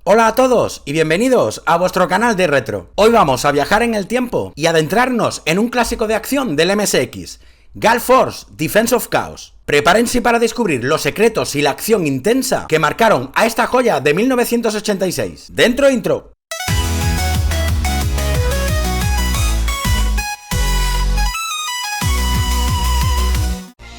Hola a todos y bienvenidos a vuestro canal de retro. Hoy vamos a viajar en el tiempo y adentrarnos en un clásico de acción del MSX, Gulf Force Defense of Chaos. Prepárense para descubrir los secretos y la acción intensa que marcaron a esta joya de 1986. ¡Dentro intro!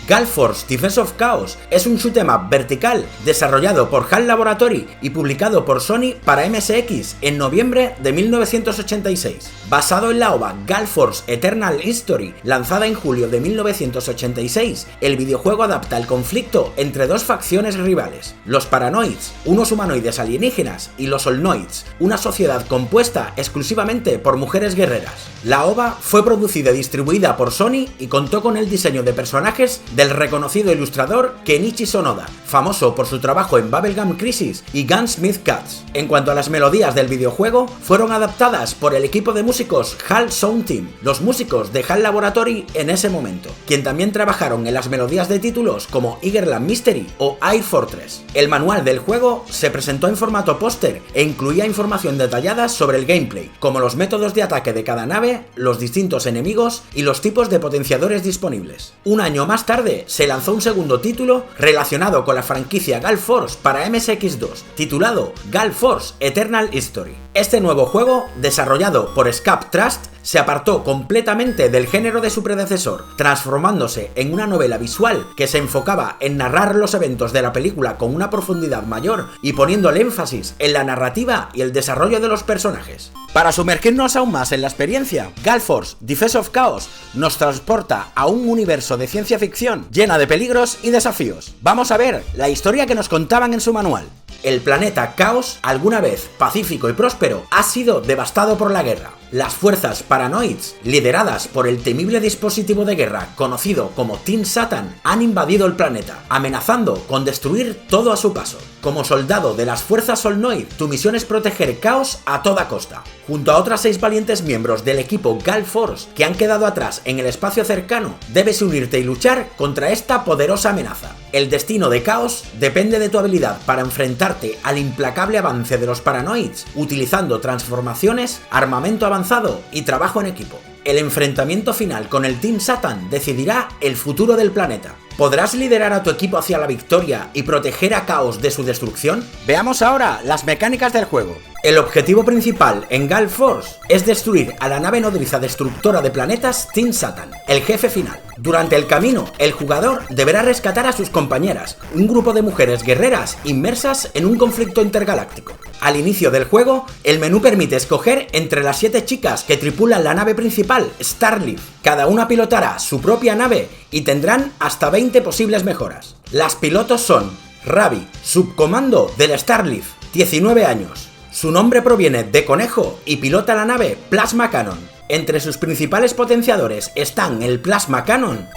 Gulf Force Defense of Chaos es un shoot 'em up vertical desarrollado por HAL Laboratory y publicado por Sony para MSX en noviembre de 1986. Basado en la OVA Gulf Force Eternal History, lanzada en julio de 1986, el videojuego adapta el conflicto entre dos facciones rivales, los Paranoids, unos humanoides alienígenas, y los Olnoids, una sociedad compuesta exclusivamente por mujeres guerreras. La OVA fue producida y distribuida por Sony y contó con el diseño de personajes del reconocido ilustrador Kenichi Sonoda, famoso por su trabajo en Bubblegum Crisis y Gunsmith Cats. En cuanto a las melodías del videojuego, fueron adaptadas por el equipo de músicos HAL Sound Team, los músicos de HAL Laboratory en ese momento, quien también trabajaron en las melodías de títulos como Eagerland Mystery o Air Fortress. El manual del juego se presentó en formato póster e incluía información detallada sobre el gameplay, como los métodos de ataque de cada nave, los distintos enemigos y los tipos de potenciadores disponibles. Un año más tarde se lanzó un segundo título relacionado con la franquicia Gulf Force para MSX2, titulado Gulf Force Eternal History. Este nuevo juego, desarrollado por Scap Trust, se apartó completamente del género de su predecesor, transformándose en una novela visual que se enfocaba en narrar los eventos de la película con una profundidad mayor y poniendo el énfasis en la narrativa y el desarrollo de los personajes. Para sumergirnos aún más en la experiencia, Gulf Force Defense of Chaos nos transporta a un universo de ciencia ficción llena de peligros y desafíos. Vamos a ver la historia que nos contaban en su manual. El planeta Chaos, alguna vez pacífico y próspero, ha sido devastado por la guerra. Las fuerzas Paranoids, lideradas por el temible dispositivo de guerra conocido como Team Satan, han invadido el planeta, amenazando con destruir todo a su paso. Como soldado de las fuerzas Olnoid, tu misión es proteger Chaos a toda costa. Junto a otras 6 valientes miembros del equipo Gulf Force que han quedado atrás en el espacio cercano, debes unirte y luchar contra esta poderosa amenaza. El destino de Chaos depende de tu habilidad para enfrentarte al implacable avance de los Paranoids, utilizando transformaciones, armamento avanzado y trabajo en equipo. El enfrentamiento final con el Team Satan decidirá el futuro del planeta. ¿Podrás liderar a tu equipo hacia la victoria y proteger a Chaos de su destrucción? Veamos ahora las mecánicas del juego. El objetivo principal en Gulf Force es destruir a la nave nodriza destructora de planetas Team Satan, el jefe final. Durante el camino, el jugador deberá rescatar a sus compañeras, un grupo de mujeres guerreras inmersas en un conflicto intergaláctico. Al inicio del juego, el menú permite escoger entre las 7 chicas que tripulan la nave principal, Starleaf. Cada una pilotará su propia nave y tendrán hasta 20 posibles mejoras. Las pilotos son Ravi, subcomando del Starleaf, 19 años. Su nombre proviene de conejo y pilota la nave Plasma Cannon. Entre sus principales potenciadores están el Plasma Cannon,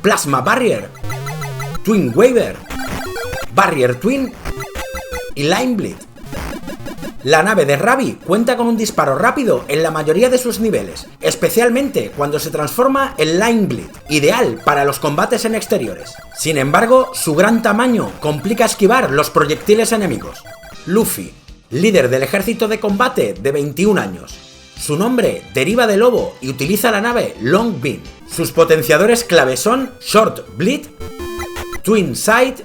Plasma Barrier, Twin Waver, Barrier Twin y Line Bleed. La nave de Ravi cuenta con un disparo rápido en la mayoría de sus niveles, especialmente cuando se transforma en Line Bleed, ideal para los combates en exteriores. Sin embargo, su gran tamaño complica esquivar los proyectiles enemigos. Luffy, líder del ejército de combate de 21 años. Su nombre deriva de lobo y utiliza la nave Long Beam. Sus potenciadores clave son Short Bleed, Twin Sight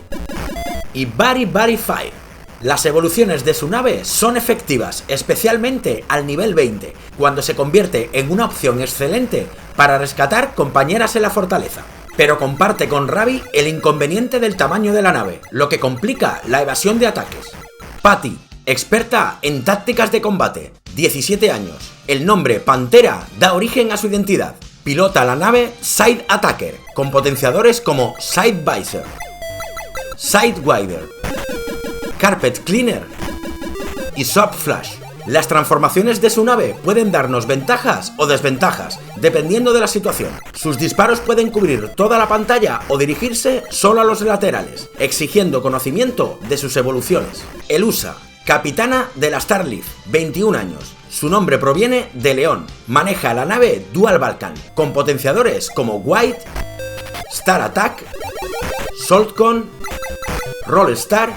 y Very Fire. Las evoluciones de su nave son efectivas, especialmente al nivel 20, cuando se convierte en una opción excelente para rescatar compañeras en la fortaleza. Pero comparte con Ravi el inconveniente del tamaño de la nave, lo que complica la evasión de ataques. Patty, experta en tácticas de combate, 17 años. El nombre Pantera da origen a su identidad. Pilota la nave Side Attacker, con potenciadores como Side Visor, Sidewinder, Carpet Cleaner y Soft Flash. Las transformaciones de su nave pueden darnos ventajas o desventajas, dependiendo de la situación. Sus disparos pueden cubrir toda la pantalla o dirigirse solo a los laterales, exigiendo conocimiento de sus evoluciones. Elusa, capitana de la Starleaf, 21 años. Su nombre proviene de León. Maneja la nave Dual Balkan, con potenciadores como White, Star Attack, Saltcon, Rollstar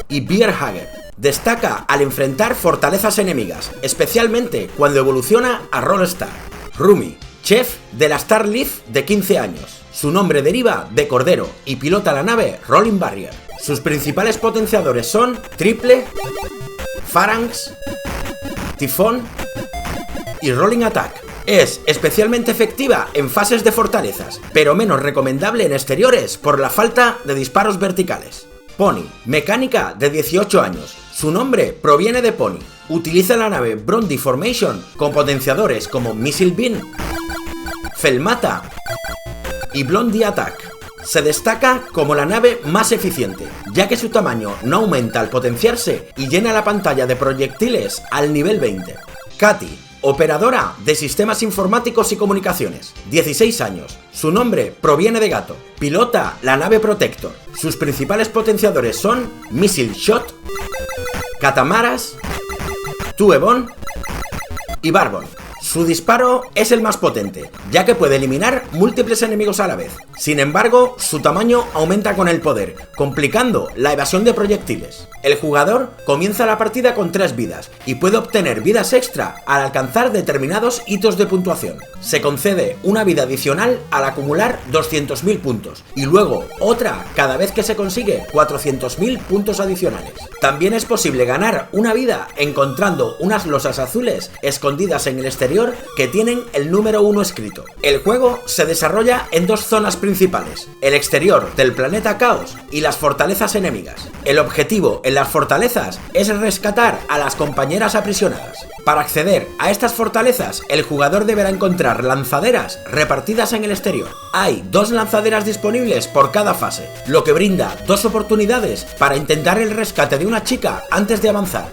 y Beer Hager. Destaca al enfrentar fortalezas enemigas, especialmente cuando evoluciona a Rollstar. Rumi, chef de la Star Leaf de 15 años. Su nombre deriva de cordero y pilota la nave Rolling Barrier. Sus principales potenciadores son Triple, Phalanx, Tifón y Rolling Attack. Es especialmente efectiva en fases de fortalezas, pero menos recomendable en exteriores por la falta de disparos verticales. Pony, mecánica de 18 años. Su nombre proviene de Pony. Utiliza la nave Brondy Formation con potenciadores como Missile Beam, Felmata y Blondie Attack. Se destaca como la nave más eficiente, ya que su tamaño no aumenta al potenciarse y llena la pantalla de proyectiles al nivel 20. Katy, operadora de sistemas informáticos y comunicaciones, 16 años. Su nombre proviene de gato. Pilota la nave Protector. Sus principales potenciadores son Missile Shot, Catamaras, Tuebon y Barbon. Su disparo es el más potente, ya que puede eliminar múltiples enemigos a la vez. Sin embargo, su tamaño aumenta con el poder, complicando la evasión de proyectiles. El jugador comienza la partida con 3 vidas y puede obtener vidas extra al alcanzar determinados hitos de puntuación. Se concede una vida adicional al acumular 200.000 puntos y luego otra cada vez que se consigue 400.000 puntos adicionales. También es posible ganar una vida encontrando unas losas azules escondidas en el exterior que tienen el número 1 escrito. El juego se desarrolla en 2 zonas principales, el exterior del planeta Caos y las fortalezas enemigas. El objetivo en las fortalezas es rescatar a las compañeras aprisionadas. Para acceder a estas fortalezas, el jugador deberá encontrar lanzaderas repartidas en el exterior. Hay 2 lanzaderas disponibles por cada fase, lo que brinda 2 oportunidades para intentar el rescate de una chica antes de avanzar.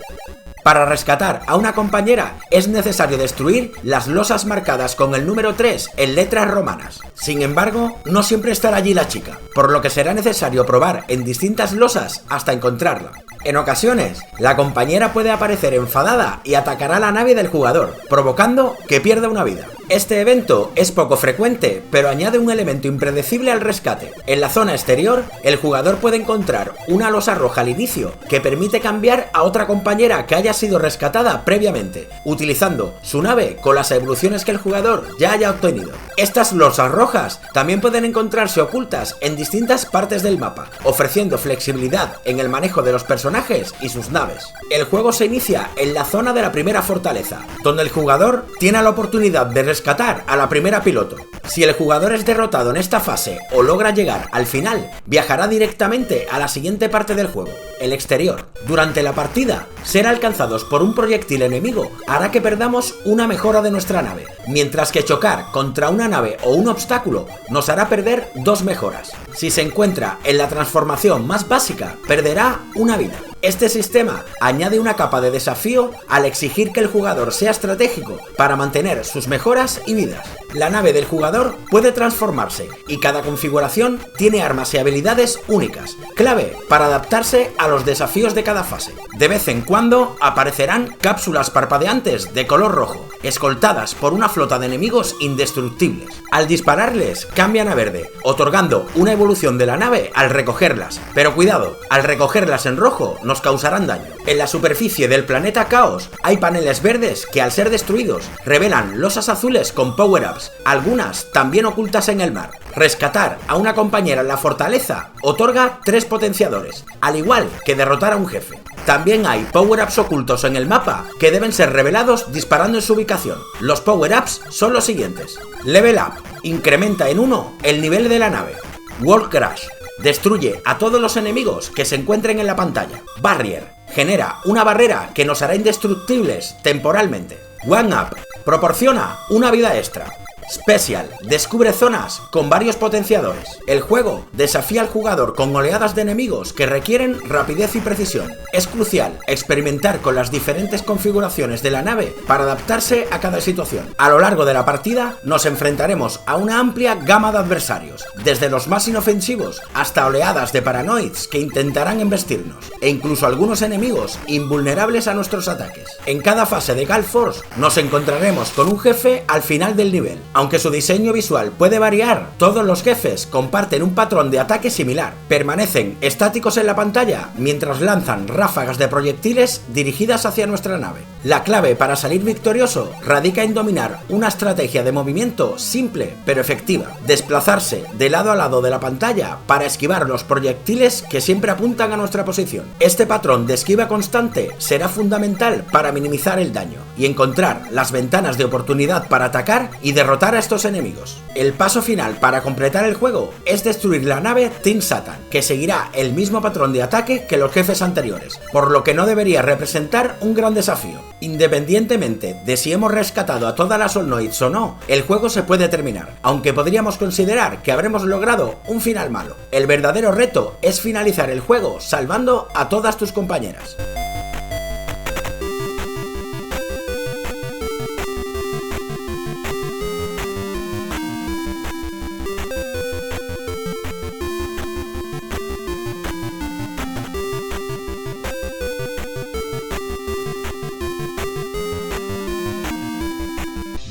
Para rescatar a una compañera es necesario destruir las losas marcadas con el número 3 en letras romanas. Sin embargo, no siempre estará allí la chica, por lo que será necesario probar en distintas losas hasta encontrarla. En ocasiones, la compañera puede aparecer enfadada y atacará la nave del jugador, provocando que pierda una vida. Este evento es poco frecuente, pero añade un elemento impredecible al rescate. En la zona exterior, el jugador puede encontrar una losa roja al inicio, que permite cambiar a otra compañera que haya sido rescatada previamente, utilizando su nave con las evoluciones que el jugador ya haya obtenido. Estas losas rojas también pueden encontrarse ocultas en distintas partes del mapa, ofreciendo flexibilidad en el manejo de los personajes y sus naves. El juego se inicia en la zona de la primera fortaleza, donde el jugador tiene la oportunidad de rescatar a la primera piloto. Si el jugador es derrotado en esta fase o logra llegar al final, viajará directamente a la siguiente parte del juego, el exterior. Durante la partida, ser alcanzados por un proyectil enemigo hará que perdamos una mejora de nuestra nave, mientras que chocar contra una nave o un obstáculo nos hará perder 2 mejoras. Si se encuentra en la transformación más básica, perderá una vida. Este sistema añade una capa de desafío al exigir que el jugador sea estratégico para mantener sus mejoras y vidas. La nave del jugador puede transformarse y cada configuración tiene armas y habilidades únicas, clave para adaptarse a los desafíos de cada fase. De vez en cuando aparecerán cápsulas parpadeantes de color rojo, escoltadas por una flota de enemigos indestructibles. Al dispararles, cambian a verde, otorgando una evolución de la nave al recogerlas. Pero cuidado, al recogerlas en rojo nos causarán daño. En la superficie del planeta Caos hay paneles verdes que al ser destruidos revelan losas azules con power-ups, algunas también ocultas en el mar. Rescatar a una compañera en la fortaleza otorga 3 potenciadores, al igual que derrotar a un jefe. También hay power-ups ocultos en el mapa que deben ser revelados disparando en su ubicación. Los power-ups son los siguientes: Level Up, incrementa en 1 el nivel de la nave. Wall Crash, destruye a todos los enemigos que se encuentren en la pantalla. Barrier, genera una barrera que nos hará indestructibles temporalmente. One Up, proporciona una vida extra. Special, descubre zonas con varios potenciadores. El juego desafía al jugador con oleadas de enemigos que requieren rapidez y precisión. Es crucial experimentar con las diferentes configuraciones de la nave para adaptarse a cada situación. A lo largo de la partida nos enfrentaremos a una amplia gama de adversarios, desde los más inofensivos hasta oleadas de paranoids que intentarán embestirnos, e incluso algunos enemigos invulnerables a nuestros ataques. En cada fase de Gale Force nos encontraremos con un jefe al final del nivel. Aunque su diseño visual puede variar, todos los jefes comparten un patrón de ataque similar. Permanecen estáticos en la pantalla mientras lanzan ráfagas de proyectiles dirigidas hacia nuestra nave. La clave para salir victorioso radica en dominar una estrategia de movimiento simple pero efectiva. Desplazarse de lado a lado de la pantalla para esquivar los proyectiles que siempre apuntan a nuestra posición. Este patrón de esquiva constante será fundamental para minimizar el daño y encontrar las ventanas de oportunidad para atacar y derrotar a estos enemigos. El paso final para completar el juego es destruir la nave Team Satan, que seguirá el mismo patrón de ataque que los jefes anteriores, por lo que no debería representar un gran desafío. Independientemente de si hemos rescatado a todas las Solnoids o no, el juego se puede terminar, aunque podríamos considerar que habremos logrado un final malo. El verdadero reto es finalizar el juego salvando a todas tus compañeras.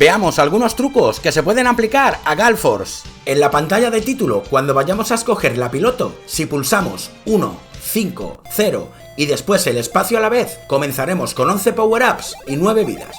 Veamos algunos trucos que se pueden aplicar a Galforce. En la pantalla de título, cuando vayamos a escoger la piloto, si pulsamos 1, 5, 0 y después el espacio a la vez, comenzaremos con 11 power-ups y 9 vidas.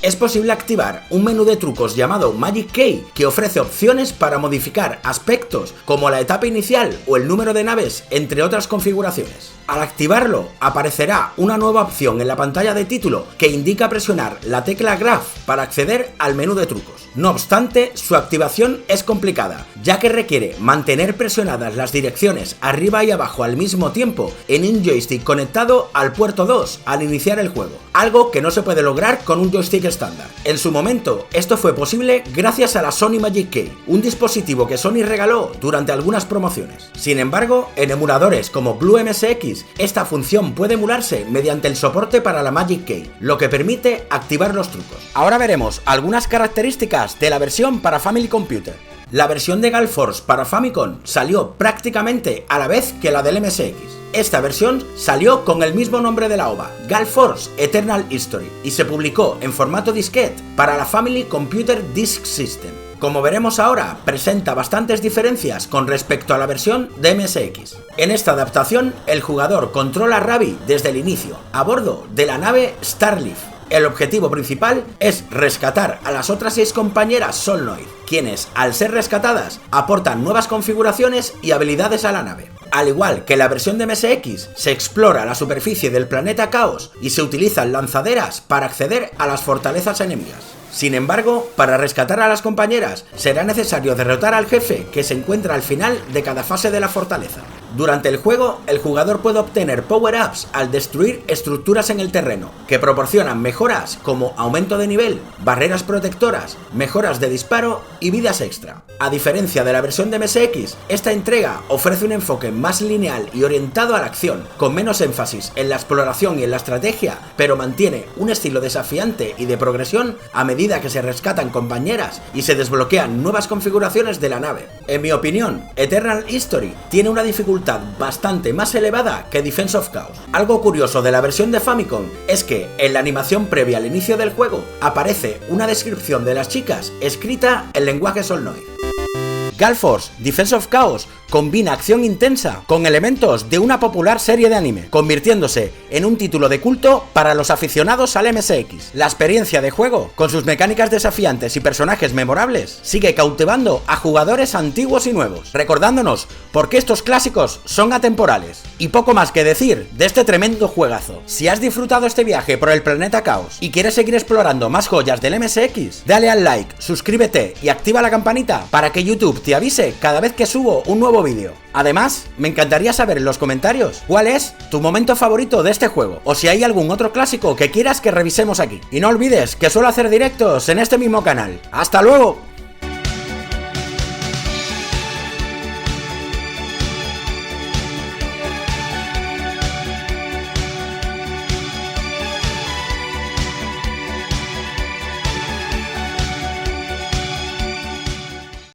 Es posible activar un menú de trucos llamado Magic Key que ofrece opciones para modificar aspectos como la etapa inicial o el número de naves, entre otras configuraciones. Al activarlo, aparecerá una nueva opción en la pantalla de título que indica presionar la tecla Graph para acceder al menú de trucos. No obstante, su activación es complicada, ya que requiere mantener presionadas las direcciones arriba y abajo al mismo tiempo en un joystick conectado al puerto 2 al iniciar el juego, algo que no se puede lograr con un joystick estándar. En su momento, esto fue posible gracias a la Sony Magic Key, un dispositivo que Sony regaló durante algunas promociones. Sin embargo, en emuladores como Blue MSX, esta función puede emularse mediante el soporte para la Magic Key, lo que permite activar los trucos. Ahora veremos algunas características de la versión para Family Computer. La versión de Galforce para Famicom salió prácticamente a la vez que la del MSX. Esta versión salió con el mismo nombre de la OVA, Galforce Eternal History, y se publicó en formato disquete para la Family Computer Disk System. Como veremos ahora, presenta bastantes diferencias con respecto a la versión de MSX. En esta adaptación, el jugador controla a Ravi desde el inicio, a bordo de la nave Starleaf. El objetivo principal es rescatar a las otras 6 compañeras Solnoid, quienes, al ser rescatadas, aportan nuevas configuraciones y habilidades a la nave. Al igual que la versión de MSX, se explora la superficie del planeta Caos y se utilizan lanzaderas para acceder a las fortalezas enemigas. Sin embargo, para rescatar a las compañeras, será necesario derrotar al jefe que se encuentra al final de cada fase de la fortaleza. Durante el juego, el jugador puede obtener power-ups al destruir estructuras en el terreno, que proporcionan mejoras como aumento de nivel, barreras protectoras, mejoras de disparo y vidas extra. A diferencia de la versión de MSX, esta entrega ofrece un enfoque más lineal y orientado a la acción, con menos énfasis en la exploración y en la estrategia, pero mantiene un estilo desafiante y de progresión a medida que se rescatan compañeras y se desbloquean nuevas configuraciones de la nave. En mi opinión, Eternal History tiene una dificultad bastante más elevada que Defense of Chaos. Algo curioso de la versión de Famicom es que en la animación previa al inicio del juego aparece una descripción de las chicas escrita en lenguaje Solnoid. Galforce Defense of Chaos combina acción intensa con elementos de una popular serie de anime, convirtiéndose en un título de culto para los aficionados al MSX. La experiencia de juego, con sus mecánicas desafiantes y personajes memorables, sigue cautivando a jugadores antiguos y nuevos, recordándonos por qué estos clásicos son atemporales. Y poco más que decir de este tremendo juegazo. Si has disfrutado este viaje por el planeta Caos y quieres seguir explorando más joyas del MSX, dale al like, suscríbete y activa la campanita para que YouTube te avise cada vez que subo un nuevo vídeo. Además, me encantaría saber en los comentarios cuál es tu momento favorito de este juego, o si hay algún otro clásico que quieras que revisemos aquí. Y no olvides que suelo hacer directos en este mismo canal. ¡Hasta luego!